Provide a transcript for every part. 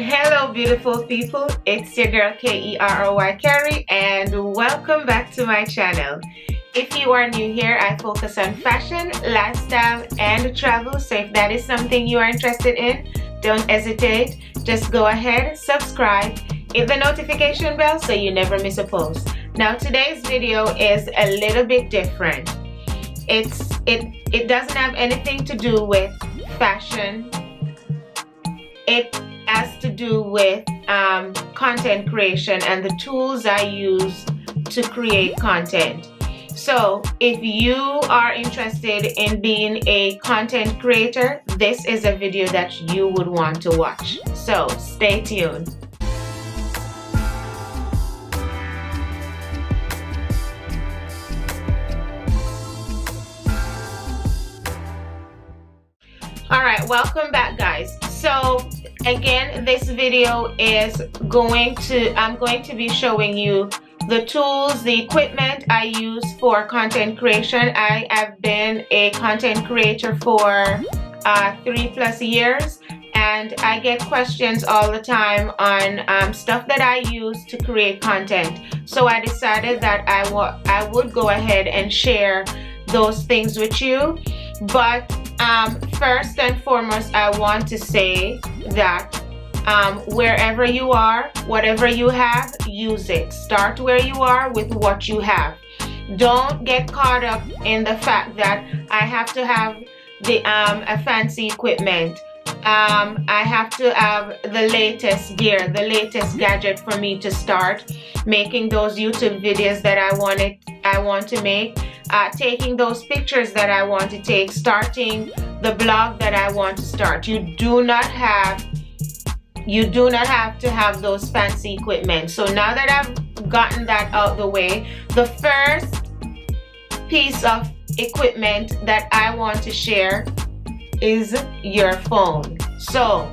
Hello beautiful people, it's your girl Kerry, Kerry, and welcome back to my channel. If you are new here, I focus on fashion, lifestyle, and travel, so if that is something you are interested in, don't hesitate. Just go ahead, subscribe, hit the notification bell so you never miss a post. Now today's video is a little bit different. It doesn't have anything to do with fashion. It has to do with content creation and the tools I use to create content. So if you are interested in being a content creator, this is a video that you would want to watch. So stay tuned. Alright, welcome back guys. So again, this video is I'm going to be showing you the tools, the equipment I use for content creation. I have been a content creator for 3+ years, and I get questions all the time on stuff that I use to create content. So I decided that I would go ahead and share those things with you. But first and foremost, I want to say that wherever you are, whatever you have, use it. Start where you are with what you have. Don't get caught up in the fact that I have to have a fancy equipment. I have to have the latest gear, the latest gadget for me to start making those YouTube videos that I want to make, taking those pictures that I want to take, starting the blog that I want to start. You do not have to have those fancy equipment. So now that I've gotten that out the way, the first piece of equipment that I want to share is your phone. So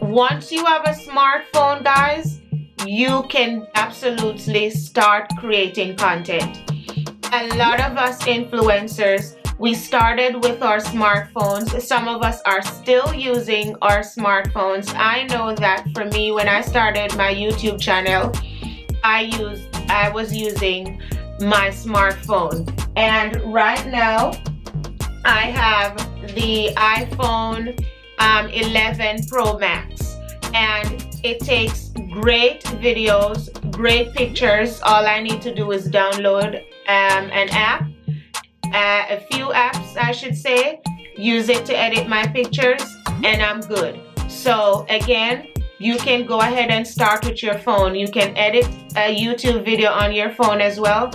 once you have a smartphone, guys, you can absolutely start creating content. A lot of us influencers, we started with our smartphones. Some of us are still using our smartphones. I know that for me, when I started my YouTube channel, I was using my smartphone. And right now, I have the iPhone 11 Pro Max, and it takes great videos, great pictures. All I need to do is download an app, a few apps I should say, use it to edit my pictures, and I'm good. So again, you can go ahead and start with your phone. You can edit a YouTube video on your phone as well.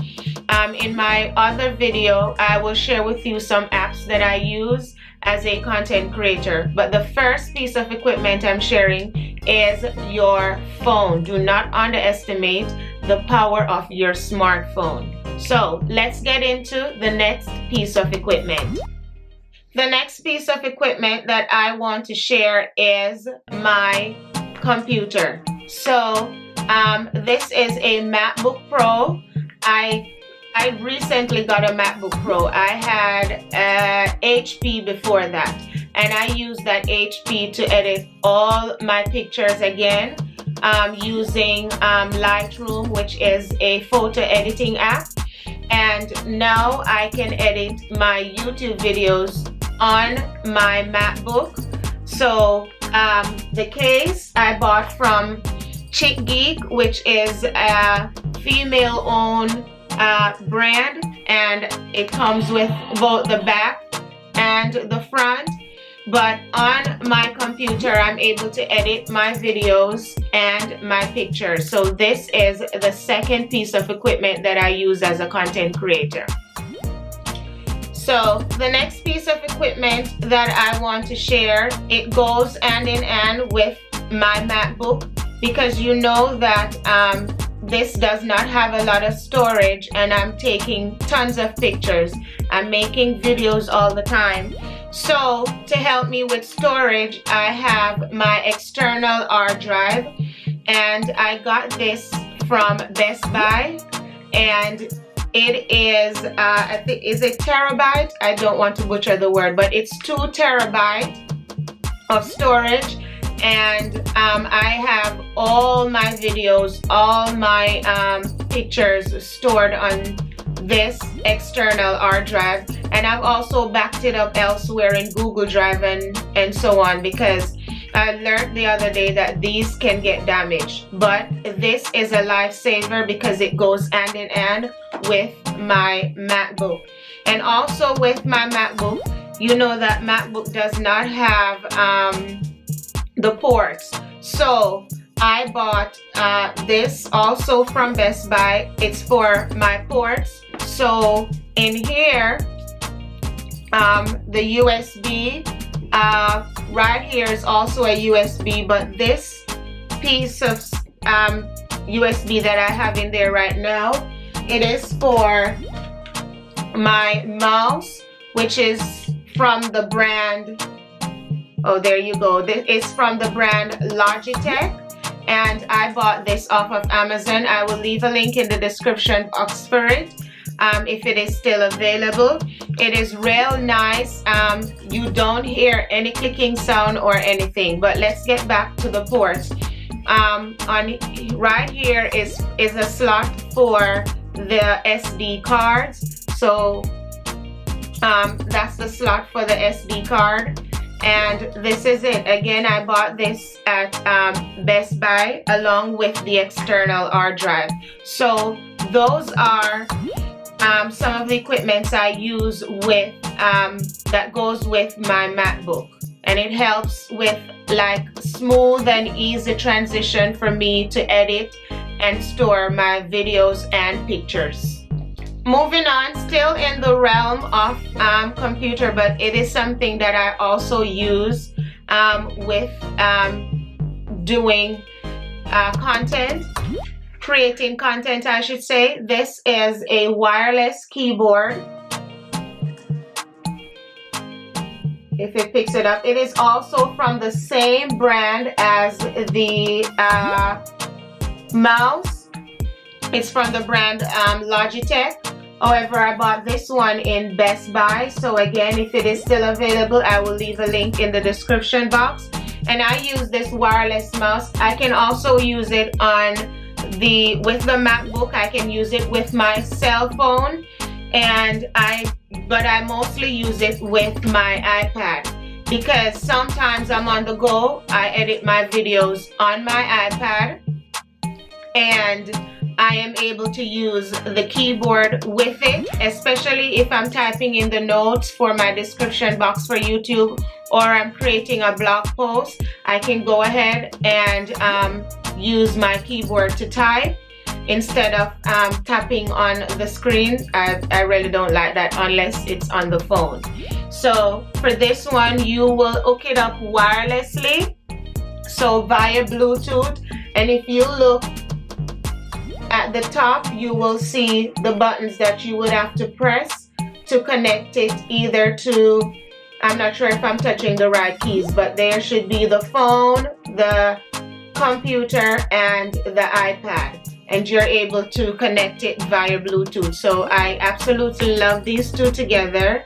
In my other video, I will share with you some apps that I use as a content creator. But the first piece of equipment I'm sharing is your phone. Do not underestimate the power of your smartphone. So let's get into the next piece of equipment. The next piece of equipment that I want to share is my computer. So this is a MacBook Pro. I recently got a MacBook Pro. I had HP before that, and I used that HP to edit all my pictures again using Lightroom, which is a photo editing app. And now I can edit my YouTube videos on my MacBook. So the case I bought from Chick Geek, which is a female-owned brand, and it comes with both the back and the front. But on my computer, I'm able to edit my videos and my pictures. So this is the second piece of equipment that I use as a content creator. So the next piece of equipment that I want to share, it goes hand in hand with my MacBook, because you know that this does not have a lot of storage, and I'm taking tons of pictures. I'm making videos all the time. So to help me with storage, I have my external hard drive, and I got this from Best Buy, and it is I think is a terabyte. I don't want to butcher the word, but it's 2 terabytes of storage, and I have all my videos, all my pictures stored on this external hard drive, and I've also backed it up elsewhere in Google Drive and so on, because I learned the other day that these can get damaged. But this is a lifesaver because it goes hand in hand with my MacBook. And also with my MacBook, you know that MacBook does not have the ports. So I bought this also from Best Buy. It's for my ports. So in here, the USB right here is also a USB, but this piece of USB that I have in there right now, it is for my mouse, which is from the brand, oh there you go, this is from the brand Logitech, and I bought this off of Amazon. I will leave a link in the description box for it if it is still available. It is real nice. You don't hear any clicking sound or anything. But let's get back to the ports. On right here is a slot for the SD cards. So that's the slot for the SD card, and this is it. Again, I bought this at Best Buy along with the external hard drive. So those are some of the equipment I use with that goes with my MacBook, and it helps with like smooth and easy transition for me to edit and store my videos and pictures. Moving on, still in the realm of computer, but it is something that I also use with doing content, creating content I should say. This is a wireless keyboard. If it picks it up, it is also from the same brand as the mouse. It's from the brand Logitech. However, I bought this one in Best Buy. So again, if it is still available, I will leave a link in the description box. And I use this wireless mouse. I can also use it on with the MacBook. I can use it with my cell phone, but I mostly use it with my iPad, because sometimes I'm on the go. I edit my videos on my iPad, and I am able to use the keyboard with it, especially if I'm typing in the notes for my description box for YouTube, or I'm creating a blog post. I can go ahead and use my keyboard to type instead of tapping on the screen. I really don't like that unless it's on the phone. So for this one, you will hook it up wirelessly, so via Bluetooth, and if you look at the top, you will see the buttons that you would have to press to connect it either to, I'm not sure if I'm touching the right keys, but there should be the phone, the computer, and the iPad, and you're able to connect it via Bluetooth. So I absolutely love these two together,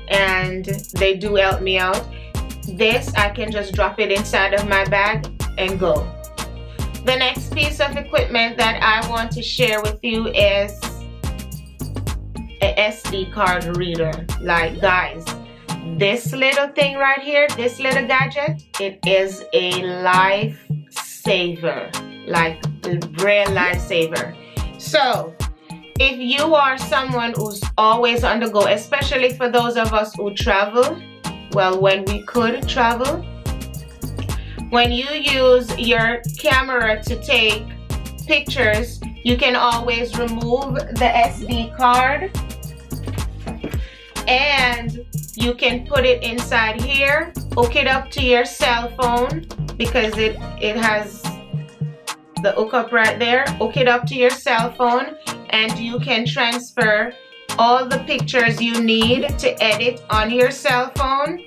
and they do help me out. This, I can just drop it inside of my bag and go. The next piece of equipment that I want to share with you is a SD card reader. Like, guys, this little thing right here, this little gadget, it is a lifesaver, like a real lifesaver. So if you are someone who's always on the go, especially for those of us who travel, well, when we could travel, when you use your camera to take pictures, you can always remove the SD card and you can put it inside here, hook it up to your cell phone, because it has the hookup right there. Hook it up to your cell phone and you can transfer all the pictures you need to edit on your cell phone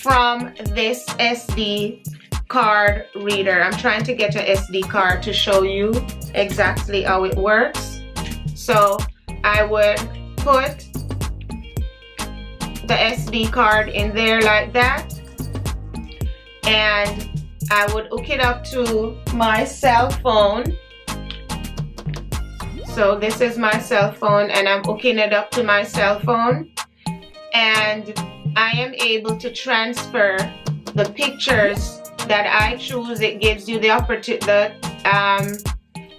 from this SD card reader. I'm trying to get an SD card to show you exactly how it works. So I would put the SD card in there like that, and I would hook it up to my cell phone. So this is my cell phone, and I'm hooking it up to my cell phone, and I am able to transfer the pictures that I choose. It gives you the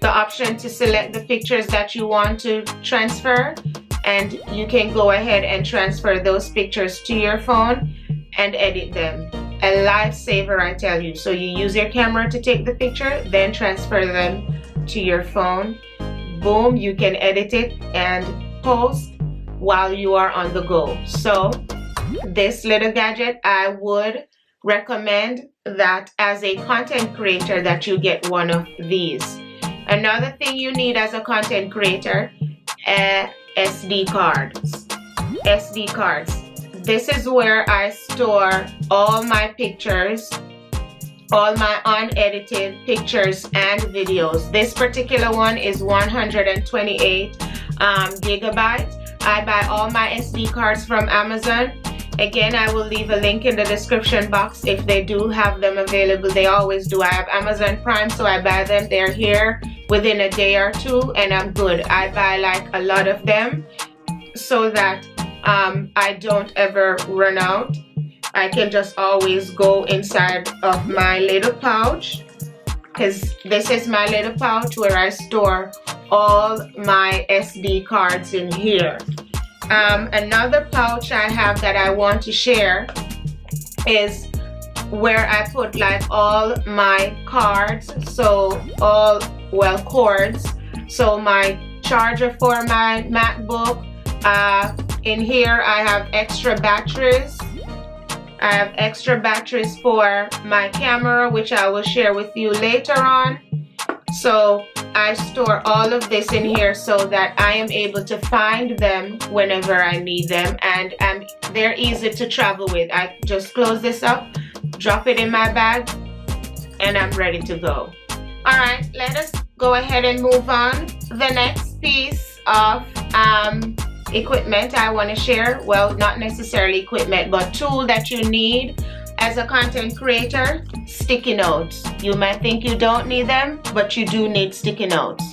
option to select the pictures that you want to transfer, and you can go ahead and transfer those pictures to your phone and edit them. A lifesaver, I tell you. So you use your camera to take the picture, then transfer them to your phone. Boom, you can edit it and post while you are on the go. So this little gadget, I would recommend that as a content creator that you get one of these. Another thing you need as a content creator, SD cards. SD cards. This is where I store all my pictures, all my unedited pictures and videos. This particular one is 128 gigabytes. I buy all my SD cards from Amazon. Again, I will leave a link in the description box if they do have them available. They always do. I have Amazon Prime, so I buy them. They're here within a day or two, and I'm good. I buy like a lot of them so that I don't ever run out. I can just always go inside of my little pouch, because this is my little pouch where I store all my SD cards in here. Another pouch I have that I want to share is where I put like all my cards, so cords. So my charger for my MacBook. In here I have extra batteries. I have extra batteries for my camera, which I will share with you later on. So I store all of this in here so that I am able to find them whenever I need them, and they're easy to travel with. I just close this up, drop it in my bag, and I'm ready to go. All right, let us go ahead and move on. The next piece of equipment I want to share, well, not necessarily equipment, but tool that you need as a content creator: sticky notes. You might think you don't need them, but you do need sticky notes.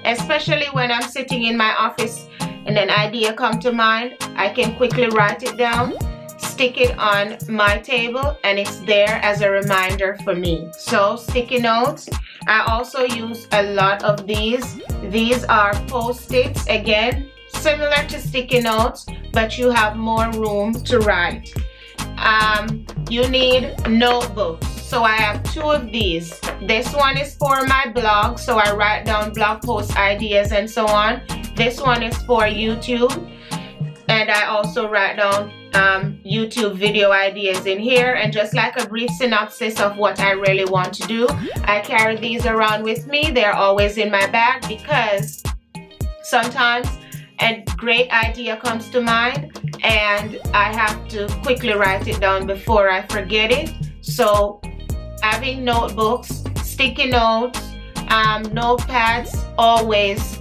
Especially when I'm sitting in my office and an idea comes to mind, I can quickly write it down, stick it on my table, and it's there as a reminder for me. So sticky notes. I also use a lot of these. These are Post-its, again, similar to sticky notes, but you have more room to write. You need notebooks. So I have two of these. This one is for my blog, so I write down blog post ideas and so on. This one is for YouTube, and I also write down YouTube video ideas in here, and just like a brief synopsis of what I really want to do. I carry these around with me. They're always in my bag because sometimes a great idea comes to mind and I have to quickly write it down before I forget it. So having notebooks, sticky notes, notepads, always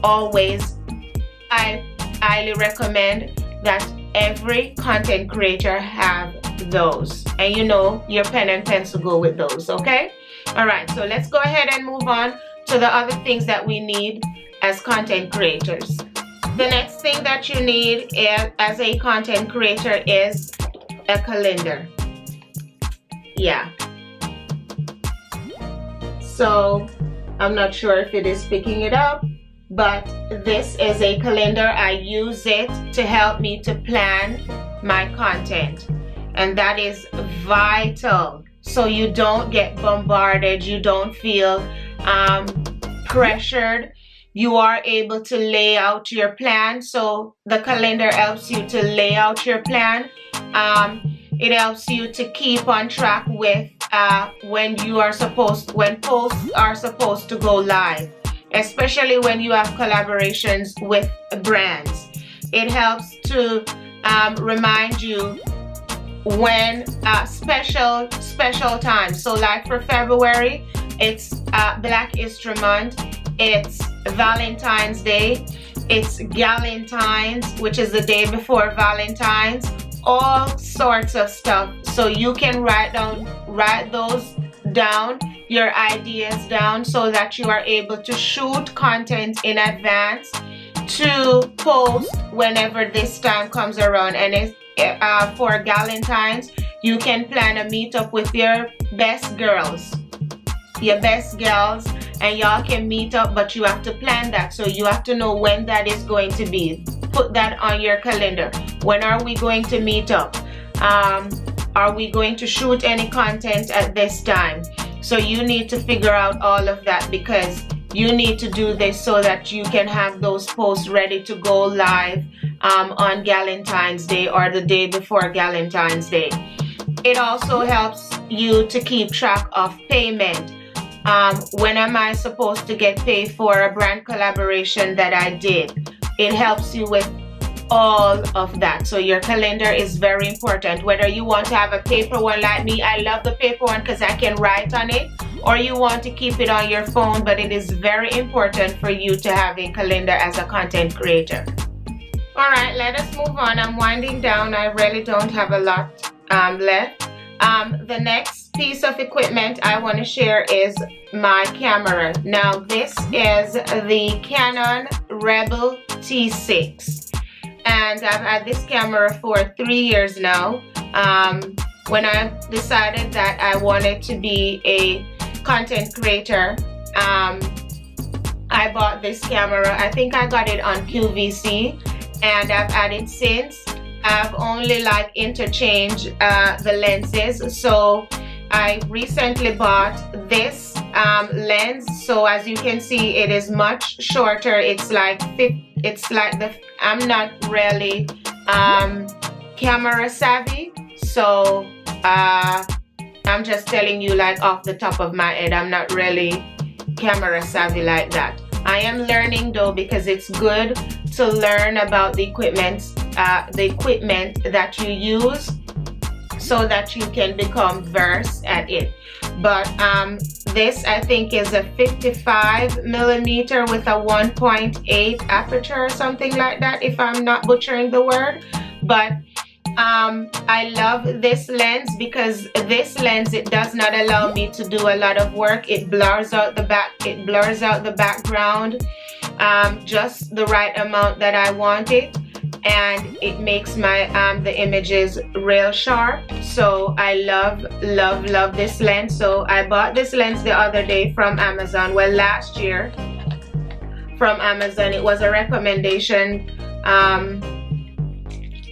I highly recommend that every content creator have those, and you know your pen and pencil go with those. Okay, all right, so let's go ahead and move on to the other things that we need as content creators. The next thing that you need as a content creator is a calendar. Yeah, so I'm not sure if it is picking it up, but this is a calendar. I use it to help me to plan my content, and that is vital, so you don't get bombarded, you don't feel pressured. You are able to lay out your plan. So the calendar helps you to lay out your plan. It helps you to keep on track with when posts are supposed to go live, especially when you have collaborations with brands. It helps to remind you when special times. So like for February, it's Black History Month, it's Valentine's Day, it's Galentine's, which is the day before Valentine's, all sorts of stuff. So you can write down write those down, your ideas down, so that you are able to shoot content in advance to post whenever this time comes around. And it's for Galentine's, you can plan a meetup with your best girls, and y'all can meet up, but you have to plan that. So you have to know when that is going to be. Put that on your calendar. When are we going to meet up? Are we going to shoot any content at this time? So you need to figure out all of that, because you need to do this so that you can have those posts ready to go live on Galentine's Day or the day before Galentine's Day. It also helps you to keep track of payment. When am I supposed to get paid for a brand collaboration that I did? It helps you with all of that. So your calendar is very important. Whether you want to have a paper one like me, I love the paper one because I can write on it, or you want to keep it on your phone, but it is very important for you to have a calendar as a content creator. All right, let us move on. I'm winding down. I really don't have a lot left. The next piece of equipment I want to share is my camera. Now this is the Canon Rebel T6. And I've had this camera for 3 years now. When I decided that I wanted to be a content creator, I bought this camera. I think I got it on QVC, and I've had it since. I've only like interchanged the lenses. So I recently bought this lens. So as you can see, it is much shorter. I'm not really camera savvy, so I'm just telling you like off the top of my head. I'm not really camera savvy like that. I am learning though, because it's good to learn about the equipment that you use, so that you can become versed at it. But this I think is a 55mm with a 1.8 aperture or something like that, if I'm not butchering the word. But I love this lens, because this lens, it does not allow me to do a lot of work. It blurs out the background just the right amount that I want it, and it makes my the images real sharp. So I love this lens. So I bought this lens the other day from Amazon, well, last year from Amazon. It was a recommendation,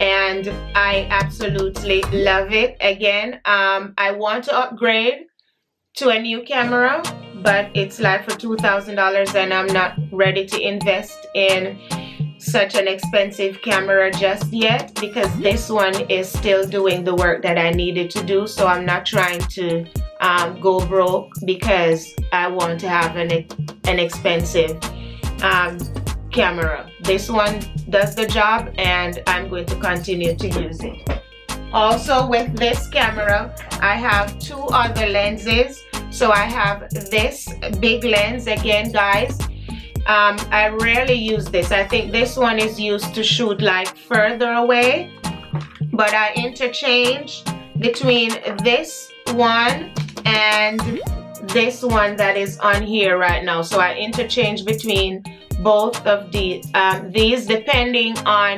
and I absolutely love it. Again, I want to upgrade to a new camera, but it's like for $2,000, and I'm not ready to invest in such an expensive camera just yet, because this one is still doing the work that I needed to do. So I'm not trying to go broke because I want to have an expensive camera. This one does the job, and I'm going to continue to use it. Also with this camera, I have two other lenses. So I have this big lens. Again, guys, I rarely use this. I think this one is used to shoot like further away, but I interchange between this one and this one that is on here right now. So I interchange between both of these depending on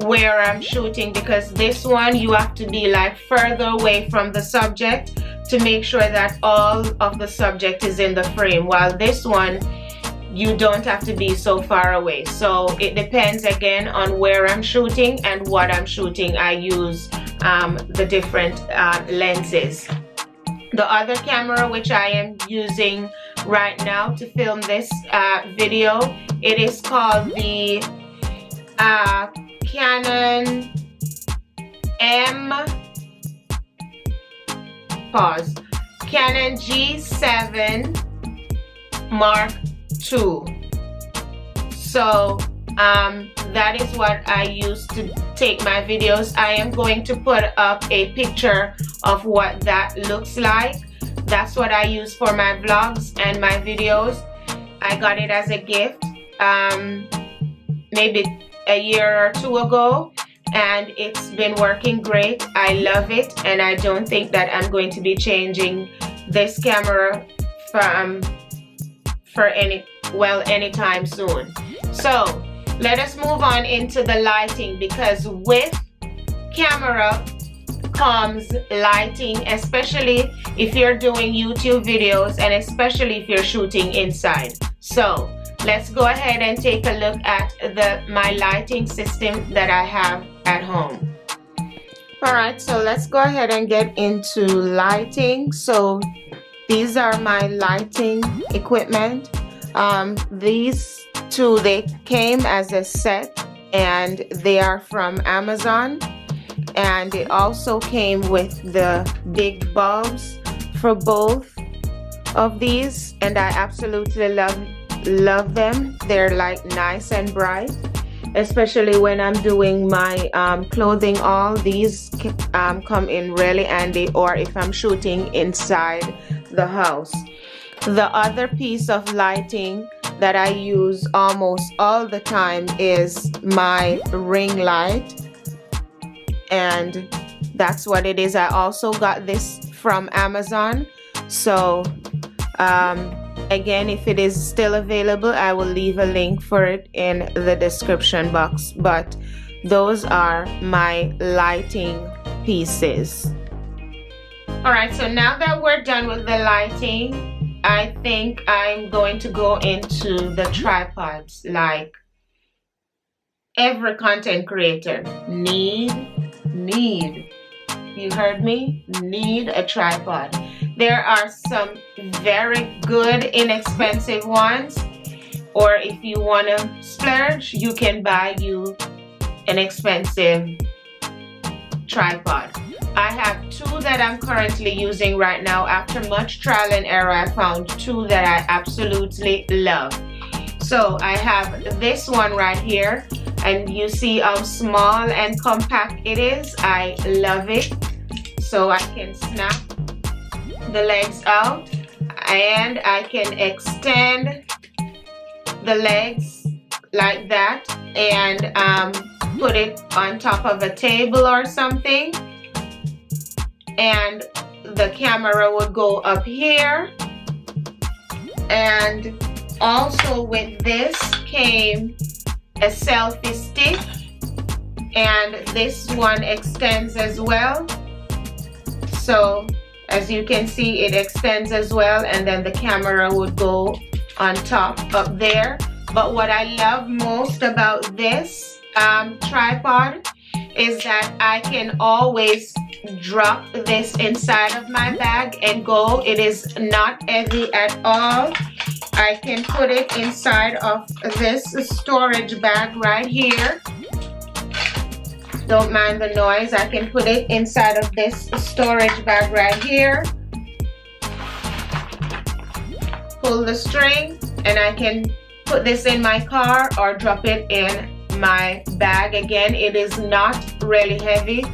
where I'm shooting, because this one you have to be like further away from the subject to make sure that all of the subject is in the frame, while this one you don't have to be so far away. So it depends again on where I'm shooting and what I'm shooting. I use the different lenses. The other camera which I am using right now to film this video, it is called the Canon Canon G7 Mark II. So that is what I use to take my videos. I am going to put up a picture of what that looks like. That's what I use for my vlogs and my videos. I got it as a gift maybe a year or two ago, and it's been working great. I love it, and I don't think that I'm going to be changing this camera anytime soon. So let us move on into the lighting, because with camera comes lighting, especially if you're doing YouTube videos and especially if you're shooting inside. So let's go ahead and take a look at my lighting system that I have at home. Alright, so let's go ahead and get into lighting. So these are my lighting equipment. These two, they came as a set, and they are from Amazon, and it also came with the big bulbs for both of these, and I absolutely love them. They're like nice and bright, especially when I'm doing my clothing haul. These come in really handy, or if I'm shooting inside the house. The other piece of lighting that I use almost all the time is my ring light, and that's what it is. I also got this from Amazon. So again, if it is still available, I will leave a link for it in the description box. But those are my lighting pieces. Alright, so now that we're done with the lighting, I think I'm going to go into the tripods. Like every content creator need, you heard me, need a tripod. There are some very good inexpensive ones, or if you want to splurge, you can buy you an expensive tripod. I have two that I'm currently using right now. After much trial and error, I found two that I absolutely love. So I have this one right here, and you see how small and compact it is. I love it. So I can snap the legs out, and I can extend the legs like that and put it on top of a table or something, and the camera would go up here. And also with this came a selfie stick, and this one extends as well. So as you can see, it extends as well, and then the camera would go on top up there. But what I love most about this tripod is that I can always drop this inside of my bag and go. It is not heavy at all. I can put it inside of this storage bag right here. Don't mind the noise. I can put it inside of this storage bag right here. Pull the string, and I can put this in my car or drop it in my bag. Again, it is not really heavy,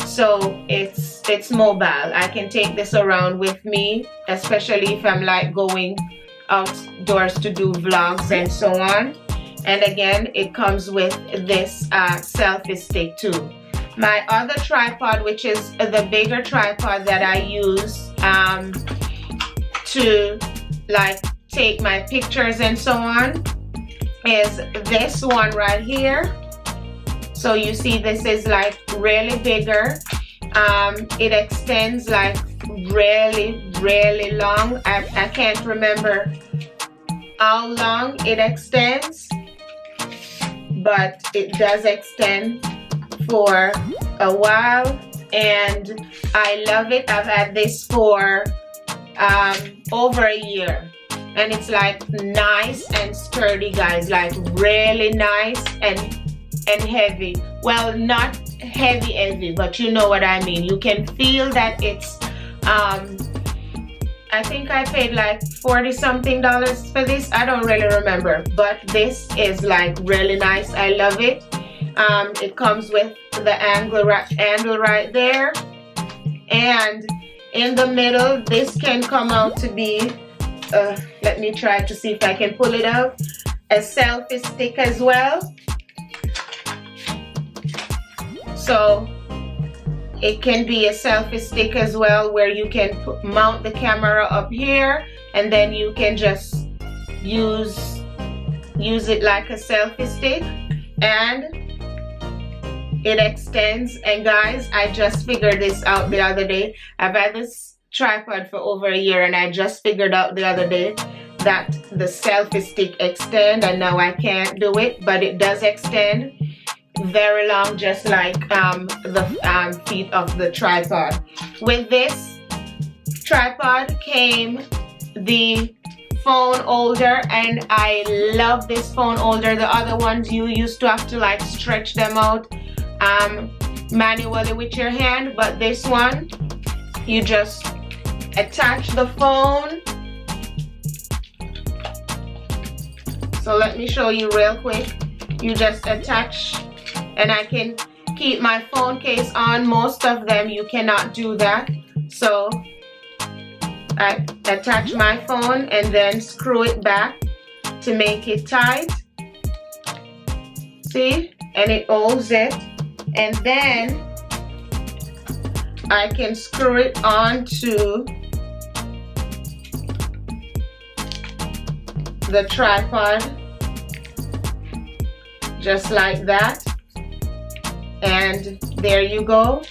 so it's mobile. I can take this around with me, especially if I'm like going outdoors to do vlogs and so on. And again, it comes with this selfie stick too. My other tripod, which is the bigger tripod that I use to like take my pictures and so on, is this one right here. So you see, this is like really bigger. It extends like really long. I can't remember how long it extends, but it does extend for a while, and I love it. I've had this for over a year, and it's like nice and sturdy, guys, like really nice and heavy. Well, not heavy, but you know what I mean. You can feel that it's I think I paid like $40 something for this. I don't really remember, but this is like really nice. I love it. It comes with the handle right there, and in the middle this can come out to be let me try to see if I can pull it out, a selfie stick as well. So it can be a selfie stick as well, where you can mount the camera up here, and then you can just use it like a selfie stick, and it extends. And guys, I just figured this out the other day. I've had this tripod for over a year, and I just figured out the other day that the selfie stick extend, and now I can't do it, but it does extend very long, just like the feet of the tripod. With this tripod came the phone holder, and I love this phone holder. The other ones you used to have to like stretch them out manually with your hand, but this one you just attach the phone. So let me show you real quick. You just attach, and I can keep my phone case on. Most of them you cannot do that, so I attach my phone and then screw it back to make it tight. See? And it holds it, and then I can screw it onto the tripod just like that, and there you go.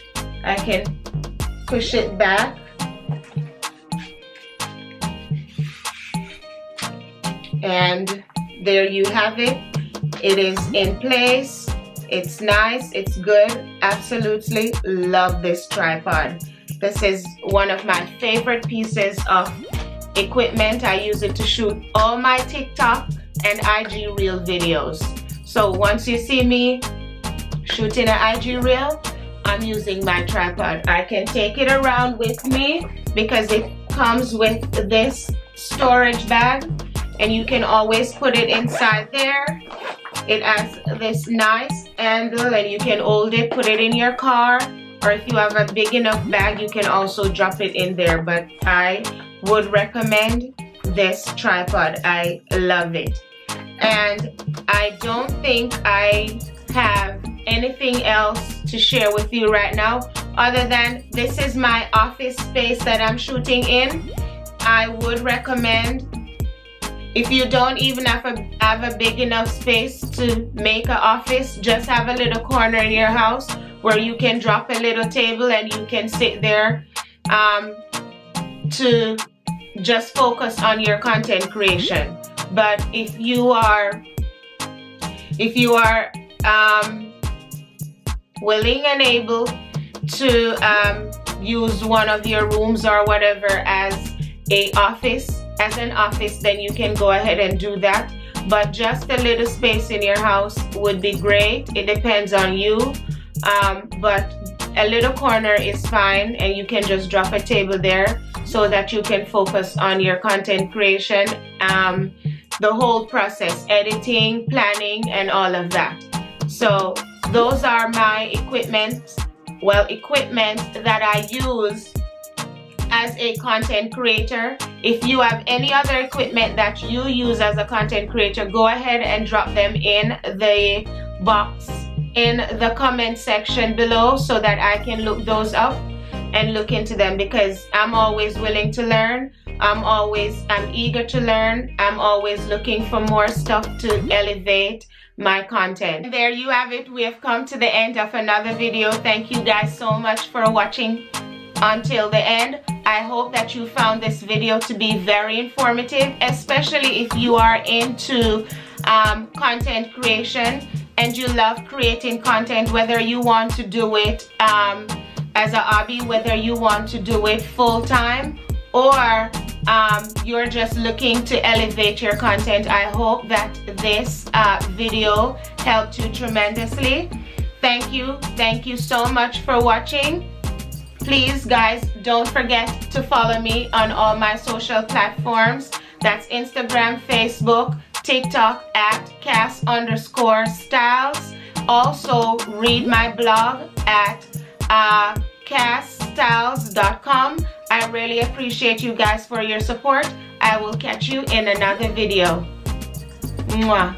I can push it back, and there you have it. It is in place. It's nice, it's good. Absolutely love this tripod. This is one of my favorite pieces of equipment. I use it to shoot all my TikTok and IG reel videos. So once you see me shooting an IG reel, I'm using my tripod. I can take it around with me because it comes with this storage bag, and you can always put it inside there. It has this nice handle, and you can hold it, put it in your car, or if you have a big enough bag, you can also drop it in there. But I would recommend this tripod. I love it. And I don't think I have anything else to share with you right now, other than this is my office space that I'm shooting in. I would recommend, if you don't even have a big enough space to make an office, just have a little corner in your house where you can drop a little table and you can sit there to just focus on your content creation. But if you are willing and able to use one of your rooms or whatever as an office, then you can go ahead and do that. But just a little space in your house would be great. It depends on you, but a little corner is fine, and you can just drop a table there so that you can focus on your content creation, the whole process, editing, planning, and all of that. So those are my equipment that I use as a content creator. If you have any other equipment that you use as a content creator, go ahead and drop them in the box in the comment section below so that I can look those up and look into them, because I'm always willing to learn. I'm eager to learn. I'm always looking for more stuff to elevate my content. And there you have it. We have come to the end of another video. Thank you guys so much for watching until the end. I hope that you found this video to be very informative, especially if you are into content creation and you love creating content, whether you want to do it as a hobby, whether you want to do it full-time, or you're just looking to elevate your content. I hope that this video helped you tremendously. Thank you so much for watching. Please guys, don't forget to follow me on all my social platforms. That's Instagram, Facebook, TikTok at Cass_Styles. Also read my blog at CassStyles.com. I really appreciate you guys for your support. I will catch you in another video. Mwah.